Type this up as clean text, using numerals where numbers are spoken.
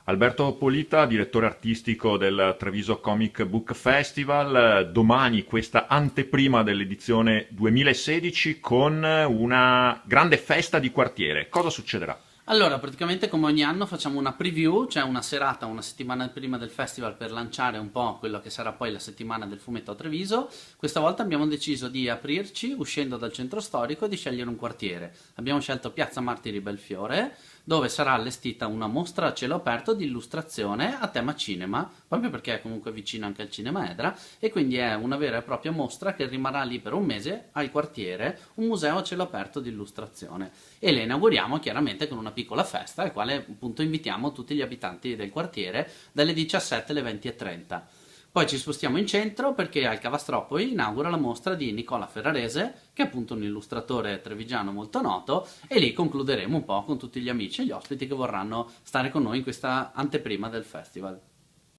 Alberto Polita, direttore artistico del Treviso Comic Book Festival. Domani questa anteprima dell'edizione 2016 con una grande festa di quartiere. Cosa succederà? Allora, praticamente come ogni anno facciamo una preview, cioè una serata, una settimana prima del festival per lanciare un po' quello che sarà poi la settimana del fumetto a Treviso. Questa volta abbiamo deciso di aprirci uscendo dal centro storico e di scegliere un quartiere. Abbiamo scelto Piazza Martiri Belfiore, dove sarà allestita una mostra a cielo aperto di illustrazione a tema cinema, proprio perché è comunque vicino anche al Cinema Edra, e quindi è una vera e propria mostra che rimarrà lì per un mese al quartiere, un museo a cielo aperto di illustrazione. E le inauguriamo chiaramente con una piccola festa, al quale appunto invitiamo tutti gli abitanti del quartiere dalle 17 alle 20:30. Poi ci spostiamo in centro perché al Cavastropoli inaugura la mostra di Nicola Ferrarese, che è appunto un illustratore trevigiano molto noto, e lì concluderemo un po' con tutti gli amici e gli ospiti che vorranno stare con noi in questa anteprima del festival.